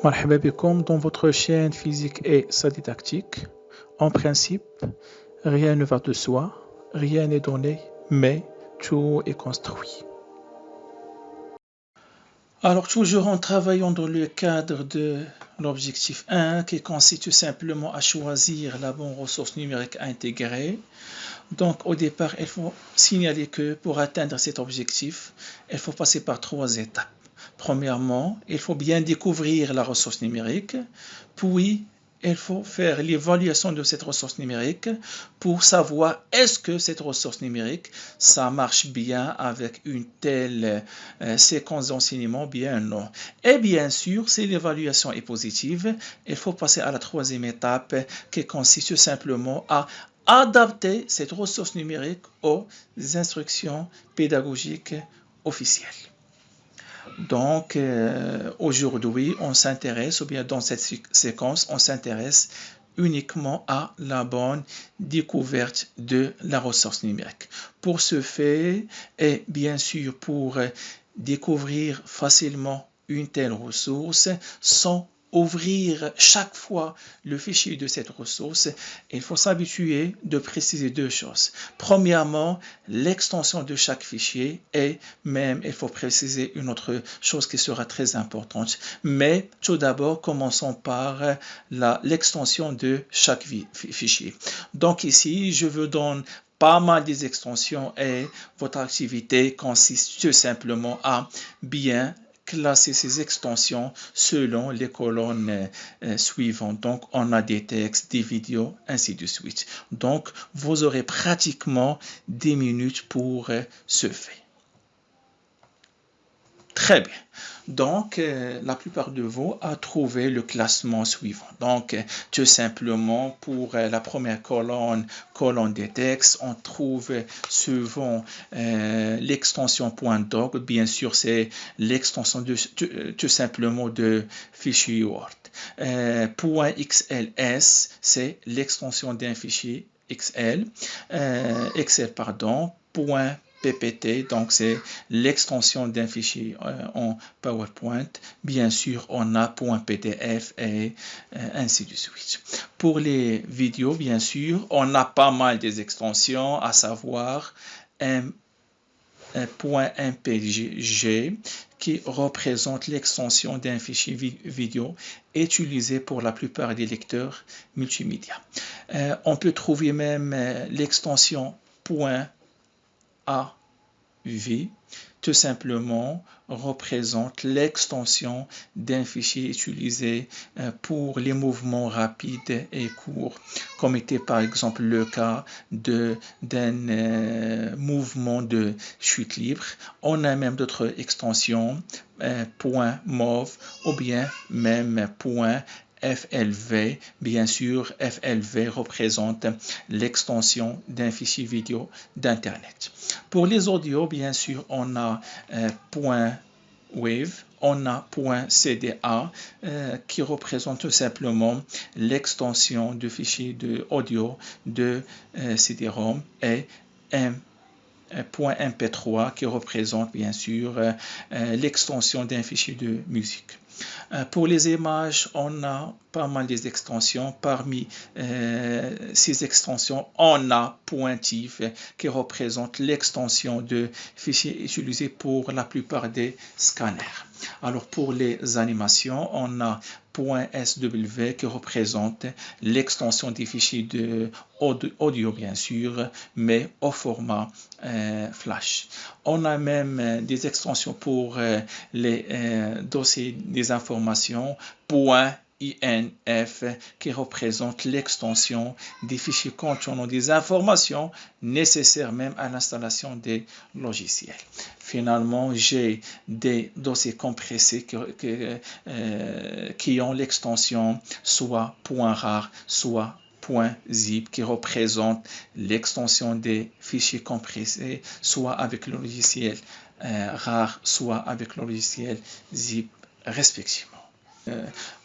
مرحبا بكم dans votre chaîne Physique et sa didactique. En principe, rien ne va de soi, rien n'est donné, mais tout est construit. Alors toujours en travaillant dans le cadre de l'objectif 1 qui consiste tout simplement à choisir la bonne ressource numérique à intégrer. Donc au départ, il faut signaler que pour atteindre cet objectif, il faut passer par 3 étapes. Premièrement, il faut bien découvrir la ressource numérique, puis il faut faire l'évaluation de cette ressource numérique pour savoir est-ce que cette ressource numérique, ça marche bien avec une telle séquence d'enseignement, bien non. Et bien sûr, si l'évaluation est positive, il faut passer à la 3e étape qui consiste simplement à adapter cette ressource numérique aux instructions pédagogiques officielles. Donc, aujourd'hui, on s'intéresse, ou bien dans cette séquence, on s'intéresse uniquement à la bonne découverte de la ressource numérique. Pour ce fait, et bien sûr pour découvrir facilement une telle ressource sans ouvrir chaque fois le fichier de cette ressource, il faut s'habituer de préciser 2 choses. Premièrement, l'extension de chaque fichier et même il faut préciser une autre chose qui sera très importante. Mais tout d'abord, commençons par l'extension de chaque fichier. Donc ici, je vous donne pas mal des extensions et votre activité consiste tout simplement à bien classer ces extensions selon les colonnes suivantes. Donc, on a des textes, des vidéos, ainsi de suite. Donc, vous aurez pratiquement 10 minutes pour ce faire. Très bien. Donc, la plupart de vous a trouvé le classement suivant. Donc, tout simplement, pour la première colonne des textes, on trouve souvent l'extension .doc. Bien sûr, c'est l'extension tout simplement de fichier Word. .xls, c'est l'extension d'un fichier Excel. .ppt, donc c'est l'extension d'un fichier en PowerPoint. Bien sûr, on a .pdf et ainsi de suite. Pour les vidéos, bien sûr, on a pas mal des extensions, à savoir .mpg qui représente l'extension d'un fichier vidéo utilisé pour la plupart des lecteurs multimédia. On peut trouver même l'extension .av, tout simplement représente l'extension d'un fichier utilisé pour les mouvements rapides et courts, comme était par exemple le cas d'un mouvement de chute libre. On a même d'autres extensions, .mov ou bien même .flv. Bien sûr, FLV représente l'extension d'un fichier vidéo d'Internet. Pour les audios, bien sûr, on a .wave, on a .cda qui représente tout simplement l'extension de fichier audio de CD-ROM et .mp3 qui représente bien sûr l'extension d'un fichier de musique. Pour les images, on a pas mal des extensions. Parmi ces extensions, on a .tif qui représente l'extension de fichiers utilisés pour la plupart des scanners. Alors pour les animations, on a .sw qui représente l'extension des fichiers audio bien sûr, mais au format flash. On a même des extensions pour les dossiers des informations, .inf qui représente l'extension des fichiers contenant des informations nécessaires même à l'installation des logiciels. Finalement, j'ai des dossiers compressés qui ont l'extension soit .rar, soit .zip qui représente l'extension des fichiers compressés, soit avec le logiciel RAR, soit avec le logiciel zip respectivement.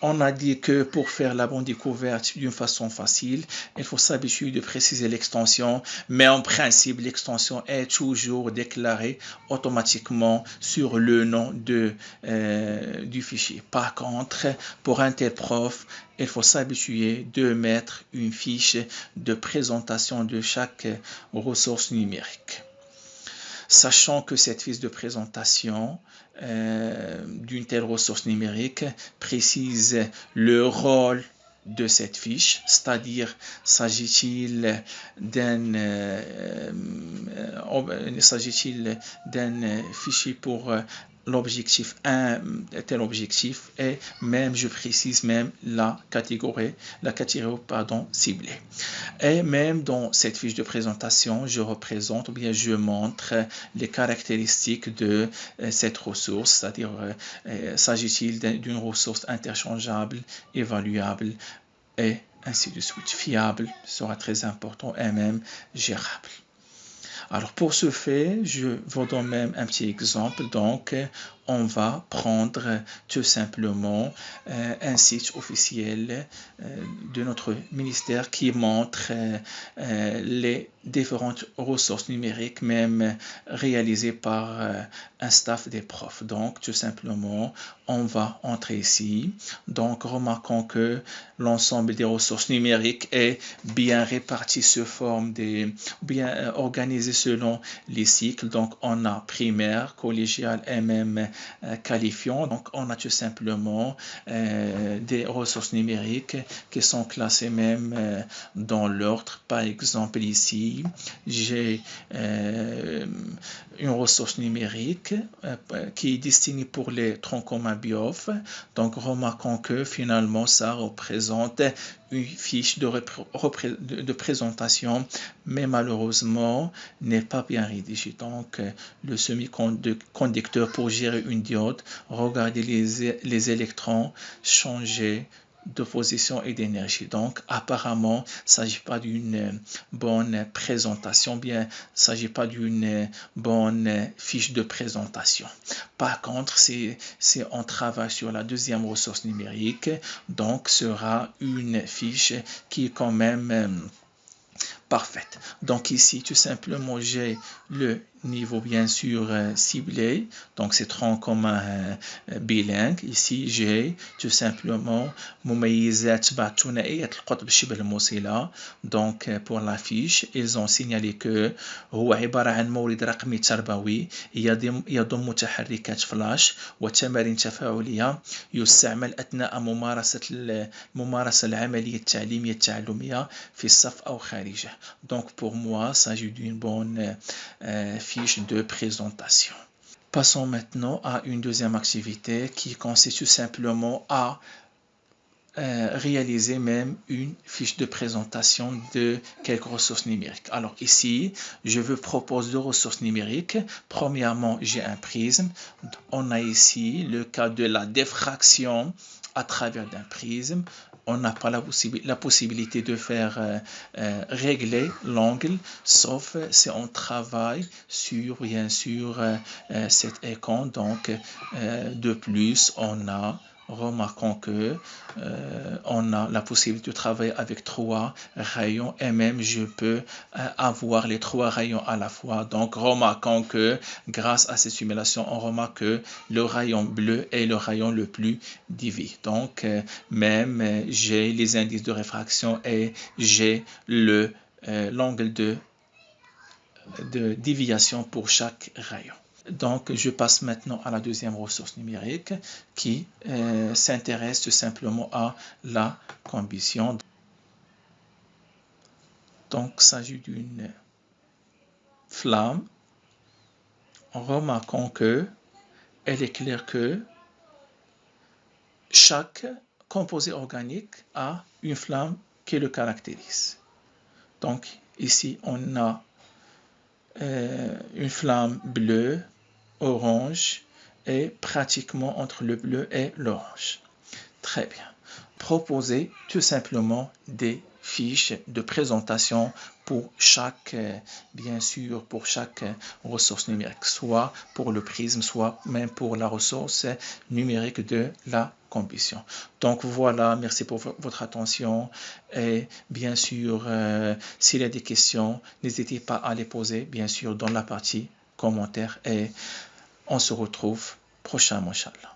On a dit que pour faire la bonne découverte d'une façon facile, il faut s'habituer de préciser l'extension, mais en principe, l'extension est toujours déclarée automatiquement sur le nom du fichier. Par contre, pour un tel prof, il faut s'habituer de mettre une fiche de présentation de chaque ressource numérique. Sachant que cette fiche de présentation d'une telle ressource numérique précise le rôle de cette fiche, c'est-à-dire s'agit-il d'un fichier pour l'objectif 1, tel objectif, et même je précise même la catégorie ciblée. Et même dans cette fiche de présentation, je représente ou bien je montre les caractéristiques de cette ressource, c'est-à-dire s'agit-il d'une ressource interchangeable, évaluable et ainsi de suite. Fiable sera très important et même gérable. Alors pour ce fait, je vous donne même un petit exemple. Donc, on va prendre tout simplement un site officiel de notre ministère qui montre les différentes ressources numériques, même réalisées par un staff des profs. Donc, tout simplement, on va entrer ici. Donc, remarquons que l'ensemble des ressources numériques est bien réparti sous forme bien organisé selon les cycles. Donc, on a primaire, collégial et même qualifiant. Donc, on a tout simplement des ressources numériques qui sont classées même dans l'ordre. Par exemple, ici, j'ai une ressource numérique qui est destinée pour les troncs communs BIOF. Donc, remarquons que finalement, ça représente une fiche de présentation, mais malheureusement, n'est pas bien rédigée. Donc, le semi-conducteur pour gérer une diode, regardez les électrons changer de position et d'énergie. Donc, apparemment, il ne s'agit pas d'une bonne présentation, bien, il ne s'agit pas d'une bonne fiche de présentation. Par contre, si on travaille sur la deuxième ressource numérique, donc, sera une fiche qui est quand même parfaite. Donc ici, tout simplement, j'ai le niveau bien sûr ciblé, donc c'est tronc commun bilingue. Ici j'ai tout simplement مميزات تبع ثنائية القطب شبه الموصلة. Donc pour la fiche, ils ont signalé que هو عبارة عن مورد رقمي تربوي يضم متحركات فلاش وتمارين تفاعلية يستعمل أثناء ممارسة العملية التعليمية التعلمية في الصف أو خارجه. Donc pour moi, il s'agit d'une bonne fiche de présentation. Passons maintenant à une deuxième activité qui consiste tout simplement à réaliser même une fiche de présentation de quelques ressources numériques. Alors ici, je veux proposer deux ressources numériques. Premièrement, j'ai un prisme. On a ici le cas de la diffraction à travers d'un prisme. On n'a pas la possibilité de faire régler l'angle, sauf si on travaille sur, bien sûr, cet écran. Donc, de plus, remarquons que on a la possibilité de travailler avec trois rayons et même je peux avoir les trois rayons à la fois. Donc, remarquons que grâce à cette simulation, on remarque que le rayon bleu est le rayon le plus dévié. Donc, même j'ai les indices de réfraction et j'ai l'angle de déviation pour chaque rayon. Donc, je passe maintenant à la deuxième ressource numérique qui s'intéresse tout simplement à la combustion. Donc, il s'agit d'une flamme. Remarquons que elle est claire que chaque composé organique a une flamme qui le caractérise. Donc, ici, on a une flamme bleue, orange et pratiquement entre le bleu et l'orange. Très bien. Proposez tout simplement des fiches de présentation pour chaque, bien sûr, pour chaque ressource numérique, soit pour le prisme, soit même pour la ressource numérique de la combustion. Donc voilà, merci pour votre attention et bien sûr, s'il y a des questions, n'hésitez pas à les poser, bien sûr, dans la partie commentaires et on se retrouve prochainement, Inch'Allah.